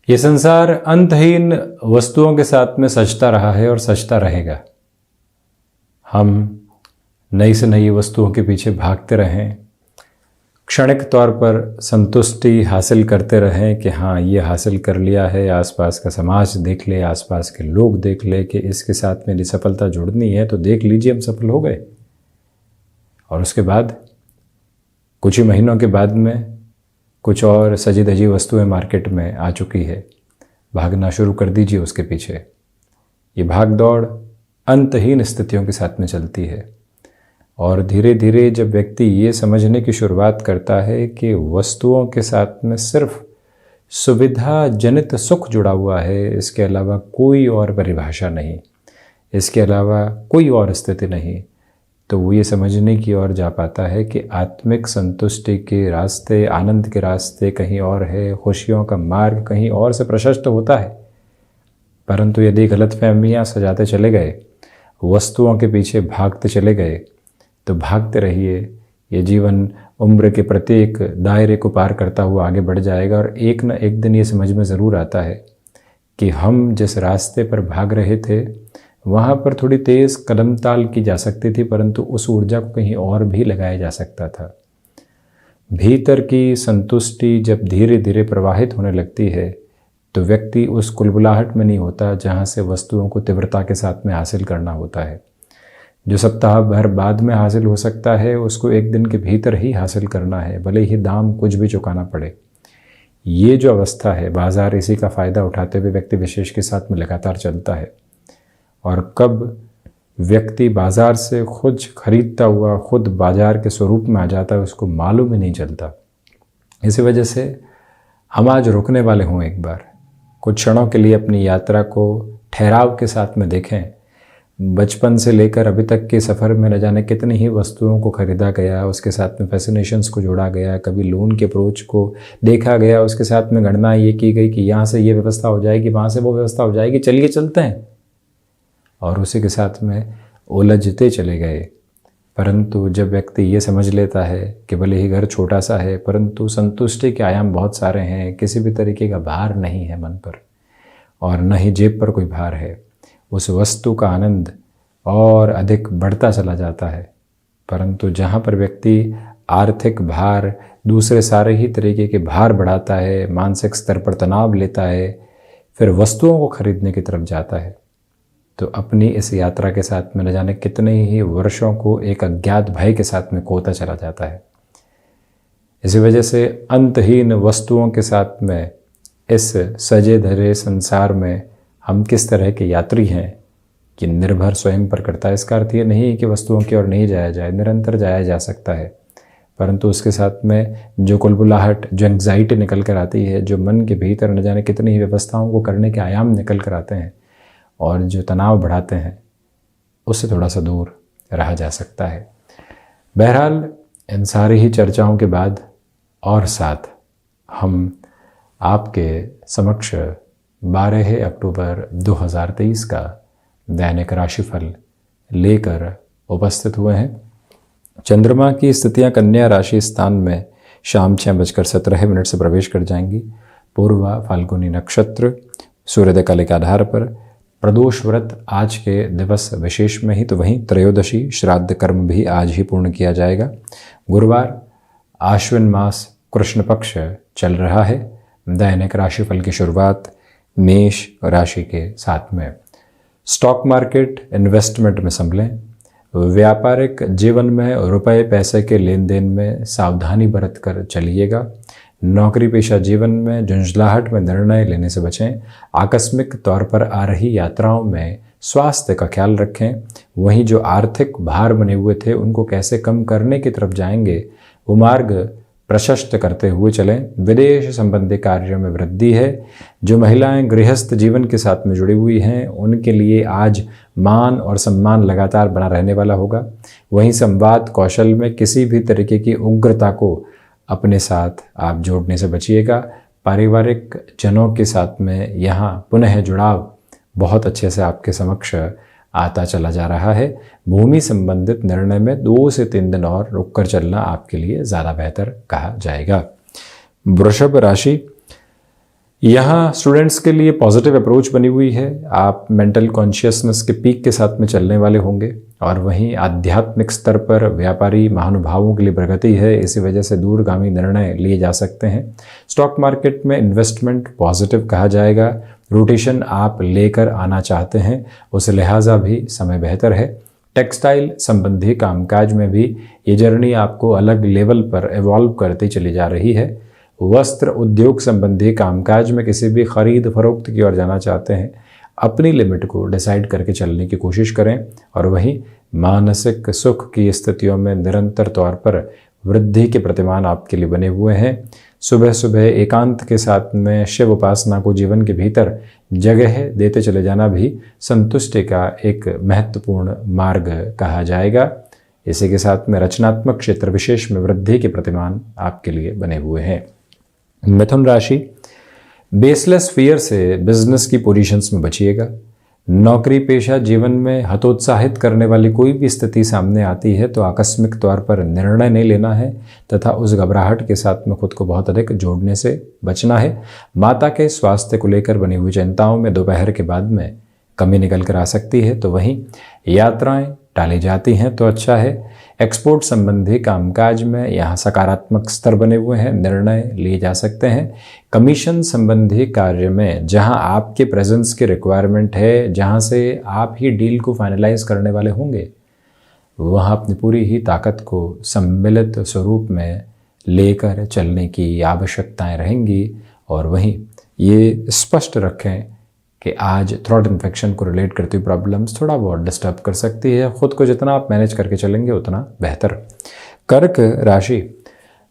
ये संसार अंतहीन वस्तुओं के साथ में सजता रहा है और सजता रहेगा। हम नई से नई वस्तुओं के पीछे भागते रहें, क्षणिक तौर पर संतुष्टि हासिल करते रहें कि हाँ ये हासिल कर लिया है, आसपास का समाज देख ले, आसपास के लोग देख ले कि इसके साथ मेरी सफलता जुड़नी है तो देख लीजिए हम सफल हो गए। और उसके बाद कुछ ही महीनों के बाद में कुछ और सजी धजी वस्तुएं मार्केट में आ चुकी है, भागना शुरू कर दीजिए उसके पीछे। ये भाग दौड़ अंतहीन स्थितियों के साथ में चलती है और धीरे धीरे जब व्यक्ति ये समझने की शुरुआत करता है कि वस्तुओं के साथ में सिर्फ सुविधा जनित सुख जुड़ा हुआ है, इसके अलावा कोई और परिभाषा नहीं, इसके अलावा कोई और स्थिति नहीं, तो वो ये समझने की ओर जा पाता है कि आत्मिक संतुष्टि के रास्ते, आनंद के रास्ते कहीं और है, खुशियों का मार्ग कहीं और से प्रशस्त होता है। परंतु यदि गलतफहमियां सजाते चले गए, वस्तुओं के पीछे भागते चले गए, तो भागते रहिए। ये जीवन उम्र के प्रत्येक दायरे को पार करता हुआ आगे बढ़ जाएगा और एक न एक दिन ये समझ में ज़रूर आता है कि हम जिस रास्ते पर भाग रहे थे वहाँ पर थोड़ी तेज़ कदम ताल की जा सकती थी, परंतु उस ऊर्जा को कहीं और भी लगाया जा सकता था। भीतर की संतुष्टि जब धीरे धीरे प्रवाहित होने लगती है तो व्यक्ति उस कुलबुलाहट में नहीं होता जहाँ से वस्तुओं को तीव्रता के साथ में हासिल करना होता है। जो सप्ताह भर बाद में हासिल हो सकता है उसको एक दिन के भीतर ही हासिल करना है, भले ही दाम कुछ भी चुकाना पड़े। ये जो अवस्था है, बाजार इसी का फ़ायदा उठाते हुए व्यक्ति विशेष के साथ में लगातार चलता है और कब व्यक्ति बाजार से खुद खरीदता हुआ खुद बाजार के स्वरूप में आ जाता है उसको मालूम ही नहीं चलता। इसी वजह से हम आज रुकने वाले हों, एक बार कुछ क्षणों के लिए अपनी यात्रा को ठहराव के साथ में देखें। बचपन से लेकर अभी तक के सफ़र में न जाने कितनी ही वस्तुओं को ख़रीदा गया, उसके साथ में फैसिनेशंस को जोड़ा गया, कभी लोन के अप्रोच को देखा गया, उसके साथ में गणना ये की गई कि यहाँ से ये व्यवस्था हो जाएगी, वहाँ से वो व्यवस्था हो जाएगी, चलिए चलते हैं, और उसी के साथ में उलझते चले गए। परंतु जब व्यक्ति ये समझ लेता है कि भले ही घर छोटा सा है परंतु संतुष्टि के आयाम बहुत सारे हैं, किसी भी तरीके का भार नहीं है मन पर और न ही जेब पर कोई भार है, उस वस्तु का आनंद और अधिक बढ़ता चला जाता है। परंतु जहाँ पर व्यक्ति आर्थिक भार, दूसरे सारे ही तरीके के भार बढ़ाता है, मानसिक स्तर पर तनाव लेता है, फिर वस्तुओं को खरीदने की तरफ जाता है, तो अपनी इस यात्रा के साथ में न जाने कितने ही वर्षों को एक अज्ञात भय के साथ में खोता चला जाता है। इसी वजह से अंतहीन वस्तुओं के साथ में इस सजे धरे संसार में हम किस तरह के यात्री हैं कि निर्भर स्वयं पर करता है। इसका अर्थ ये नहीं कि वस्तुओं की ओर नहीं जाया जाए, निरंतर जाया जा सकता है, परंतु उसके साथ में जो कुलबुलाहट, जो एंग्जाइटी निकल कर आती है, जो मन के भीतर न जाने कितनी ही व्यवस्थाओं को करने के आयाम निकल कर आते हैं और जो तनाव बढ़ाते हैं, उससे थोड़ा सा दूर रहा जा सकता है। बहरहाल इन सारी ही चर्चाओं के बाद और साथ हम आपके समक्ष 12 अक्टूबर 2023 का दैनिक राशिफल लेकर उपस्थित हुए हैं। चंद्रमा की स्थितियां कन्या राशि स्थान में शाम 6:17 से प्रवेश कर जाएंगी। पूर्वा फाल्गुनी नक्षत्र, सूर्योदय काल के आधार पर प्रदोष व्रत आज के दिवस विशेष में ही, तो वहीं त्रयोदशी श्राद्ध कर्म भी आज ही पूर्ण किया जाएगा। गुरुवार आश्विन मास कृष्ण पक्ष चल रहा है। दैनिक राशिफल की शुरुआत मेष राशि के साथ में। स्टॉक मार्केट इन्वेस्टमेंट में संभलें। व्यापारिक जीवन में रुपए पैसे के लेन देन में सावधानी बरत कर चलिएगा। नौकरी पेशा जीवन में झुंझलाहट में निर्णय लेने से बचें। आकस्मिक तौर पर आ रही यात्राओं में स्वास्थ्य का ख्याल रखें। वहीं जो आर्थिक भार बने हुए थे उनको कैसे कम करने की तरफ जाएंगे, वो मार्ग प्रशस्त करते हुए चलें। विदेश संबंधी कार्यों में वृद्धि है। जो महिलाएं गृहस्थ जीवन के साथ में जुड़ी हुई हैं उनके लिए आज मान और सम्मान लगातार बना रहने वाला होगा। वहीं संवाद कौशल में किसी भी तरीके की उग्रता को अपने साथ आप जोड़ने से बचिएगा। पारिवारिक जनों के साथ में यहाँ पुनः जुड़ाव बहुत अच्छे से आपके समक्ष आता चला जा रहा है। भूमि संबंधित निर्णय में 2 से 3 दिन और रुककर चलना आपके लिए ज़्यादा बेहतर कहा जाएगा। वृषभ राशि, यहाँ स्टूडेंट्स के लिए पॉजिटिव अप्रोच बनी हुई है। आप मेंटल कॉन्शियसनेस के पीक के साथ में चलने वाले होंगे और वहीं आध्यात्मिक स्तर पर व्यापारी महानुभावों के लिए प्रगति है। इसी वजह से दूरगामी निर्णय लिए जा सकते हैं। स्टॉक मार्केट में इन्वेस्टमेंट पॉजिटिव कहा जाएगा। रोटेशन आप लेकर आना चाहते हैं, उस लिहाजा भी समय बेहतर है। टेक्सटाइल संबंधी कामकाज में भी ये जर्नी आपको अलग लेवल पर इवॉल्व करती चली जा रही है। वस्त्र उद्योग संबंधी कामकाज में किसी भी खरीद फरोख्त की ओर जाना चाहते हैं, अपनी लिमिट को डिसाइड करके चलने की कोशिश करें। और वहीं मानसिक सुख की स्थितियों में निरंतर तौर पर वृद्धि के प्रतिमान आपके लिए बने हुए हैं। सुबह सुबह एकांत के साथ में शिव उपासना को जीवन के भीतर जगह देते चले जाना भी संतुष्टि का एक महत्वपूर्ण मार्ग कहा जाएगा। इसी के साथ में रचनात्मक क्षेत्र विशेष में वृद्धि के प्रतिमान आपके लिए बने हुए हैं। मिथुन राशि, बेसलेस फियर से बिजनेस की पोजीशंस में बचिएगा। नौकरी पेशा जीवन में हतोत्साहित करने वाली कोई भी स्थिति सामने आती है तो आकस्मिक तौर पर निर्णय नहीं लेना है तथा उस घबराहट के साथ में खुद को बहुत अधिक जोड़ने से बचना है। माता के स्वास्थ्य को लेकर बनी हुई चिंताओं में दोपहर के बाद में कमी निकल कर आ सकती है, तो वहीं यात्राएं टाली जाती हैं तो अच्छा है। एक्सपोर्ट संबंधी कामकाज में यहाँ सकारात्मक स्तर बने हुए हैं, निर्णय लिए जा सकते हैं। कमीशन संबंधी कार्य में जहाँ आपके प्रेजेंस की रिक्वायरमेंट है, जहाँ से आप ही डील को फाइनलाइज करने वाले होंगे, वहाँ अपनी पूरी ही ताकत को सम्मिलित स्वरूप में लेकर चलने की आवश्यकताएं रहेंगी। और वहीं ये स्पष्ट रखें कि आज थ्रोट इन्फेक्शन को रिलेट करती हुई प्रॉब्लम्स थोड़ा बहुत डिस्टर्ब कर सकती है। खुद को जितना आप मैनेज करके चलेंगे उतना बेहतर। कर्क राशि,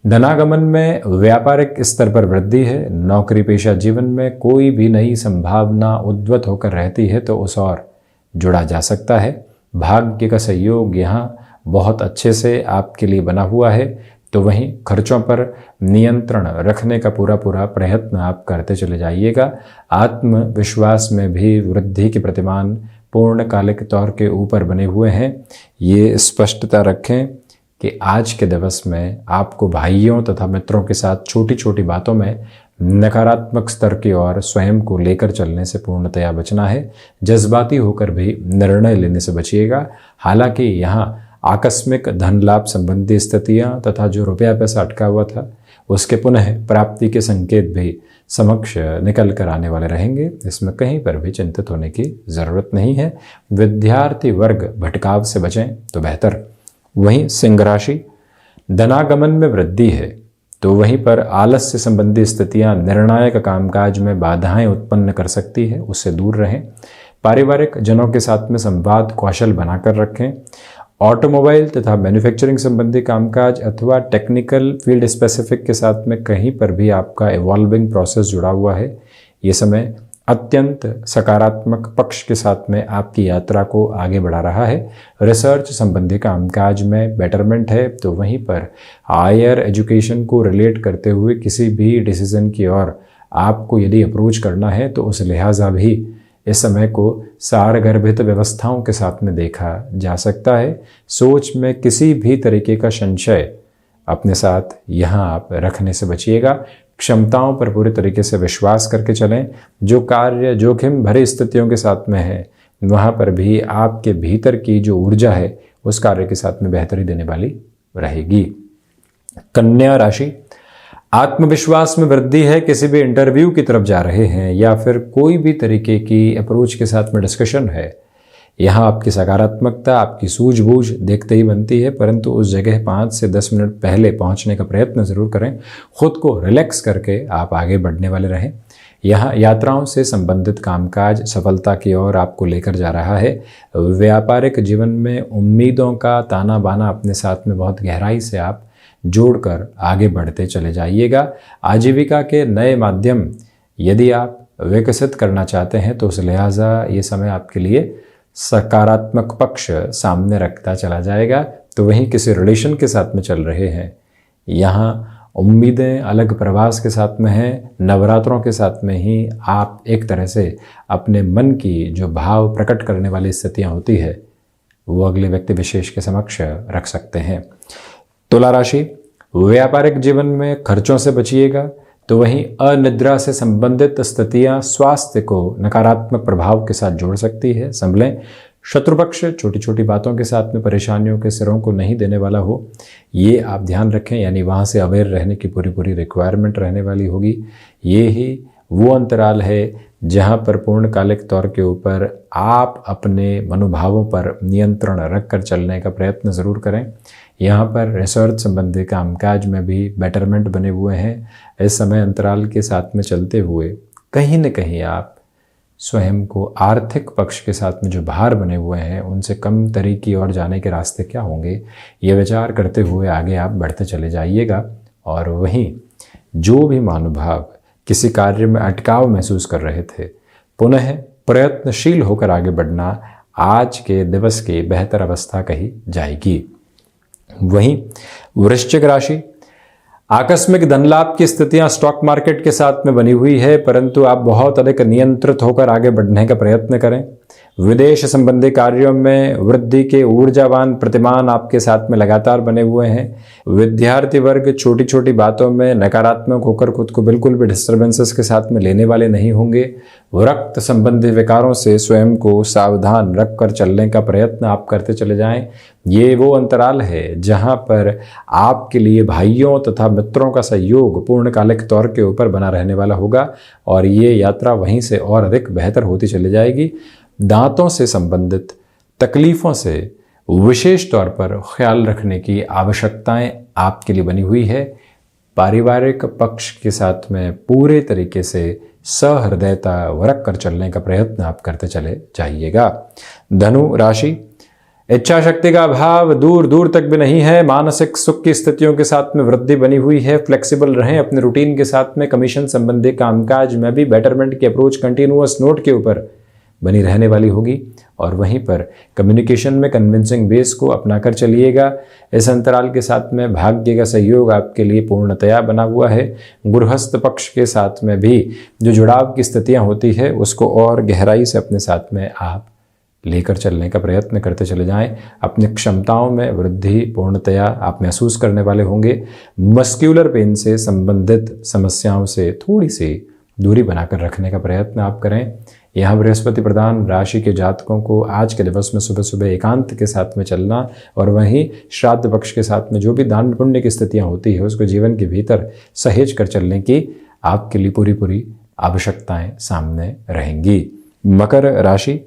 धनागमन में व्यापारिक स्तर पर वृद्धि है। नौकरी पेशा जीवन में कोई भी नई संभावना उद्भूत होकर रहती है तो उस और जुड़ा जा सकता है। भाग्य का सहयोग यहाँ बहुत अच्छे से आपके लिए बना हुआ है, तो वहीं खर्चों पर नियंत्रण रखने का पूरा प्रयत्न आप करते चले जाइएगा। आत्मविश्वास में भी वृद्धि के प्रतिमान पूर्णकालिक तौर के ऊपर बने हुए हैं। ये स्पष्टता रखें कि आज के दिवस में आपको भाइयों तथा मित्रों के साथ छोटी छोटी बातों में नकारात्मक स्तर की ओर स्वयं को लेकर चलने से पूर्णतया बचना है। जज्बाती होकर भी निर्णय लेने से बचिएगा। हालांकि यहाँ आकस्मिक धन लाभ संबंधी स्थितियां तथा जो रुपया पैसा अटका हुआ था उसके पुनः प्राप्ति के संकेत भी समक्ष निकल कर आने वाले रहेंगे। इसमें कहीं पर भी चिंतित होने की ज़रूरत नहीं है। विद्यार्थी वर्ग भटकाव से बचें तो बेहतर। वहीं सिंह राशि, धनागमन में वृद्धि है तो वहीं पर आलस्य संबंधी स्थितियां निर्णायक कामकाज में बाधाएं उत्पन्न कर सकती है, उससे दूर रहें। पारिवारिक जनों के साथ में संवाद कौशल बनाकर रखें। ऑटोमोबाइल तथा मैन्युफैक्चरिंग संबंधी कामकाज अथवा टेक्निकल फील्ड स्पेसिफिक के साथ में कहीं पर भी आपका इवॉल्विंग प्रोसेस जुड़ा हुआ है। ये समय अत्यंत सकारात्मक पक्ष के साथ में आपकी यात्रा को आगे बढ़ा रहा है। रिसर्च संबंधी कामकाज में बेटरमेंट है, तो वहीं पर हायर एजुकेशन को रिलेट करते हुए किसी भी डिसीजन की ओर आपको यदि अप्रोच करना है तो उस लिहाजा भी इस समय को सारगर्भित व्यवस्थाओं के साथ में देखा जा सकता है। सोच में किसी भी तरीके का संशय अपने साथ यहाँ आप रखने से बचिएगा। क्षमताओं पर पूरे तरीके से विश्वास करके चलें। जो कार्य जोखिम भरी स्थितियों के साथ में है वहाँ पर भी आपके भीतर की जो ऊर्जा है उस कार्य के साथ में बेहतरी देने वाली रहेगी। कन्या राशि, आत्मविश्वास में वृद्धि है। किसी भी इंटरव्यू की तरफ जा रहे हैं या फिर कोई भी तरीके की अप्रोच के साथ में डिस्कशन है, यहाँ आपकी सकारात्मकता, आपकी सूझबूझ देखते ही बनती है, परंतु उस जगह 5 से 10 मिनट पहले पहुँचने का प्रयत्न ज़रूर करें। खुद को रिलैक्स करके आप आगे बढ़ने वाले रहें। यहाँ यात्राओं से संबंधित कामकाज सफलता की ओर आपको लेकर जा रहा है। व्यापारिक जीवन में उम्मीदों का ताना बाना अपने साथ में बहुत गहराई से आप जोड़कर आगे बढ़ते चले जाइएगा। आजीविका के नए माध्यम यदि आप विकसित करना चाहते हैं तो उस लिहाजा ये समय आपके लिए सकारात्मक पक्ष सामने रखता चला जाएगा। तो वहीं किसी रिलेशन के साथ में चल रहे हैं, यहाँ उम्मीदें अलग प्रवास के साथ में हैं। नवरात्रों के साथ में ही आप एक तरह से अपने मन की जो भाव प्रकट करने वाली स्थितियाँ होती है वो अगले व्यक्ति विशेष के समक्ष रख सकते हैं। तुला राशि, व्यापारिक जीवन में खर्चों से बचिएगा तो वहीं अनिद्रा से संबंधित स्थितियां स्वास्थ्य को नकारात्मक प्रभाव के साथ जोड़ सकती है। संभलें। शत्रु पक्ष छोटी छोटी बातों के साथ में परेशानियों के सिरों को नहीं देने वाला हो, ये आप ध्यान रखें। यानी वहाँ से अवेयर रहने की पूरी रिक्वायरमेंट रहने वाली होगी। ये ही वो अंतराल है जहाँ पर पूर्णकालिक तौर के ऊपर आप अपने मनोभावों पर नियंत्रण रखकर चलने का प्रयत्न ज़रूर करें। यहाँ पर रिसर्च संबंधी कामकाज में भी बेटरमेंट बने हुए हैं। इस समय अंतराल के साथ में चलते हुए कहीं न कहीं आप स्वयं को आर्थिक पक्ष के साथ में जो भार बने हुए हैं उनसे कम तरी की ओर जाने के रास्ते क्या होंगे, ये विचार करते हुए आगे आप बढ़ते चले जाइएगा। और वहीं जो भी महानुभाव किसी कार्य में अटकाव महसूस कर रहे थे, पुनः प्रयत्नशील होकर आगे बढ़ना आज के दिवस की बेहतर अवस्था कही जाएगी। वहीं वृश्चिक राशि, आकस्मिक धन लाभ की स्थितियां स्टॉक मार्केट के साथ में बनी हुई है, परंतु आप बहुत अधिक नियंत्रित होकर आगे बढ़ने का प्रयत्न करें। विदेश संबंधी कार्यों में वृद्धि के ऊर्जावान प्रतिमान आपके साथ में लगातार बने हुए हैं। विद्यार्थी वर्ग छोटी छोटी बातों में नकारात्मक होकर खुद को बिल्कुल भी डिस्टर्बेंसेस के साथ में लेने वाले नहीं होंगे। रक्त संबंधी विकारों से स्वयं को सावधान रखकर चलने का प्रयत्न आप करते चले जाएं। ये वो अंतराल है जहां पर आपके लिए भाइयों तथा मित्रों का सहयोग पूर्णकालिक तौर के ऊपर बना रहने वाला होगा और ये यात्रा वहीं से और अधिक बेहतर होती चली जाएगी। दांतों से संबंधित तकलीफ़ों से विशेष तौर पर ख्याल रखने की आवश्यकताएं आपके लिए बनी हुई है। पारिवारिक पक्ष के साथ में पूरे तरीके से सहृदयता रख कर चलने का प्रयत्न आप करते चले जाइएगा। धनु राशि, इच्छा शक्ति का अभाव दूर दूर तक भी नहीं है। मानसिक सुख की स्थितियों के साथ में वृद्धि बनी हुई है। फ्लेक्सिबल रहें अपने रूटीन के साथ में। कमीशन संबंधी कामकाज में भी बेटरमेंट की अप्रोच कंटिन्यूअस नोट के ऊपर बनी रहने वाली होगी और वहीं पर कम्युनिकेशन में कन्विंसिंग बेस को अपनाकर चलिएगा। इस अंतराल के साथ में भाग्य का सहयोग आपके लिए पूर्णतया बना हुआ है। गृहस्थ पक्ष के साथ में भी जो जुड़ाव की स्थितियां होती है उसको और गहराई से अपने साथ में आप लेकर चलने का प्रयत्न करते चले जाएं। अपनी क्षमताओं में वृद्धि पूर्णतया आप महसूस करने वाले होंगे। मस्क्यूलर पेन से संबंधित समस्याओं से थोड़ी सी दूरी बनाकर रखने का प्रयत्न आप करें। यहाँ बृहस्पति प्रधान राशि के जातकों को आज के दिवस में सुबह सुबह एकांत के साथ में चलना और वहीं श्राद्ध पक्ष के साथ में जो भी दान पुण्य की स्थितियाँ होती है उसको जीवन के भीतर सहेज कर चलने की आपके लिए पूरी आवश्यकताएं सामने रहेंगी। मकर राशि,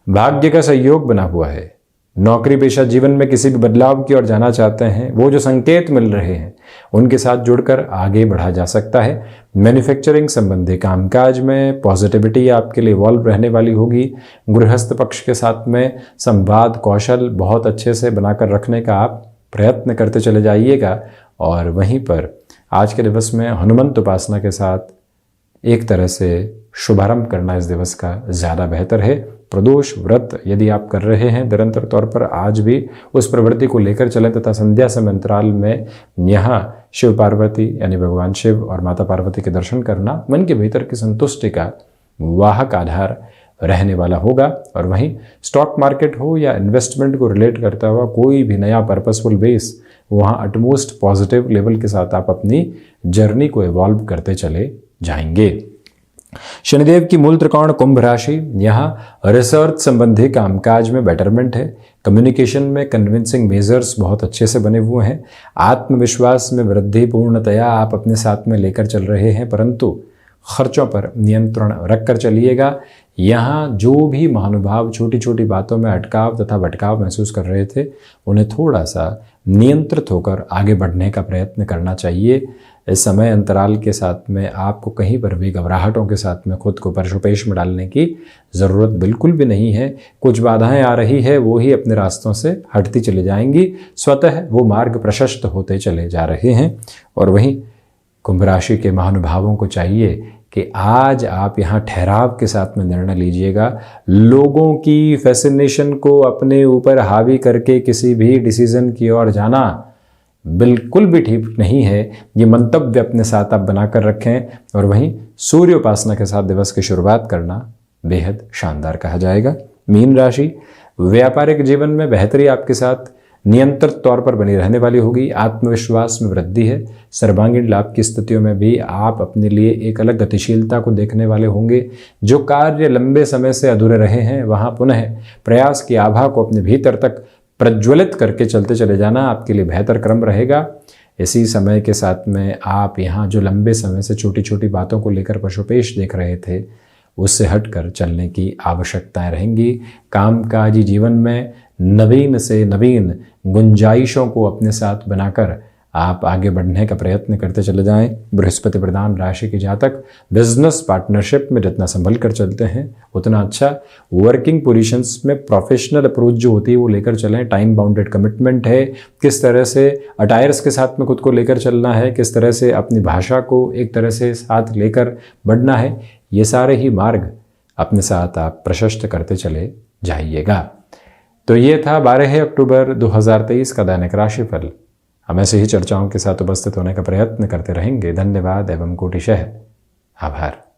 भाग्य का सहयोग बना हुआ है। नौकरी पेशा जीवन में किसी भी बदलाव की ओर जाना चाहते हैं, वो जो संकेत मिल रहे हैं उनके साथ जुड़कर आगे बढ़ा जा सकता है। मैन्युफैक्चरिंग संबंधी कामकाज में पॉजिटिविटी आपके लिए इवॉल्व रहने वाली होगी। गृहस्थ पक्ष के साथ में संवाद कौशल बहुत अच्छे से बनाकर रखने का आप प्रयत्न करते चले जाइएगा और वहीं पर आज के दिवस में हनुमंत उपासना के साथ एक तरह से शुभारंभ करना इस दिवस का ज़्यादा बेहतर है। प्रदोष व्रत यदि आप कर रहे हैं निरंतर तौर पर आज भी उस प्रवृत्ति को लेकर चलें तथा संध्या समय अंतराल में यहाँ शिव पार्वती यानी भगवान शिव और माता पार्वती के दर्शन करना मन के भीतर की संतुष्टि का वाहक आधार रहने वाला होगा। और वहीं स्टॉक मार्केट हो या इन्वेस्टमेंट को रिलेट करता हुआ कोई भी नया पर्पसफुल बेस, वहाँ अटमोस्ट पॉजिटिव लेवल के साथ आप अपनी जर्नी को इवॉल्व करते चले जाएंगे। शनिदेव की मूल त्रिकोण कुंभ राशि, यहाँ रिसर्च संबंधी कामकाज में बेटरमेंट है। कम्युनिकेशन में कन्विंसिंग मेजर्स बहुत अच्छे से बने हुए हैं। आत्मविश्वास में वृद्धि पूर्णतया आप अपने साथ में लेकर चल रहे हैं, परंतु खर्चों पर नियंत्रण रखकर चलिएगा। यहाँ जो भी महानुभाव छोटी छोटी बातों में अटकाव तथा भटकाव महसूस कर रहे थे उन्हें थोड़ा सा नियंत्रित होकर आगे बढ़ने का प्रयत्न करना चाहिए। इस समय अंतराल के साथ में आपको कहीं पर भी घबराहटों के साथ में खुद को परशुपेश में डालने की ज़रूरत बिल्कुल भी नहीं है। कुछ बाधाएं आ रही है वो ही अपने रास्तों से हटती चली जाएंगी, स्वतः वो मार्ग प्रशस्त होते चले जा रहे हैं। और वहीं कुंभ राशि के महानुभावों को चाहिए कि आज आप यहाँ ठहराव के साथ में निर्णय लीजिएगा। लोगों की फैसिनेशन को अपने ऊपर हावी करके किसी भी डिसीजन की ओर जाना बिल्कुल भी ठीक नहीं है। ये मंतव्य अपने साथ आप बनाकर रखें और वहीं सूर्य उपासना के साथ दिवस की शुरुआत करना बेहद शानदार कहा जाएगा। मीन राशि, व्यापारिक जीवन में बेहतरी आपके साथ नियंत्रित तौर पर बनी रहने वाली होगी। आत्मविश्वास में वृद्धि है। सर्वांगीण लाभ की स्थितियों में भी आप अपने लिए एक अलग गतिशीलता को देखने वाले होंगे। जो कार्य लंबे समय से अधूरे रहे हैं वहां पुनः प्रयास की आभा को अपने भीतर तक प्रज्वलित करके चलते चले जाना आपके लिए बेहतर क्रम रहेगा। इसी समय के साथ में आप यहाँ जो लंबे समय से छोटी छोटी बातों को लेकर पशुपेश देख रहे थे उससे हटकर चलने की आवश्यकताएं रहेंगी। कामकाजी जीवन में नवीन से नवीन गुंजाइशों को अपने साथ बनाकर आप आगे बढ़ने का प्रयत्न करते चले जाएं। बृहस्पति प्रधान राशि के जातक बिजनेस पार्टनरशिप में जितना संभल कर चलते हैं उतना अच्छा। वर्किंग पोजीशंस में प्रोफेशनल अप्रोच जो होती है वो लेकर चलें। टाइम बाउंडेड कमिटमेंट है। किस तरह से अटायर्स के साथ में खुद को लेकर चलना है, किस तरह से अपनी भाषा को एक तरह से साथ लेकर बढ़ना है, ये सारे ही मार्ग अपने साथ आप प्रशस्त करते चले जाइएगा। तो ये था 12 अक्टूबर 2023 का दैनिक राशिफल। हम ऐसे ही चर्चाओं के साथ उपस्थित होने का प्रयत्न करते रहेंगे। धन्यवाद एवं कोटिशः आभार।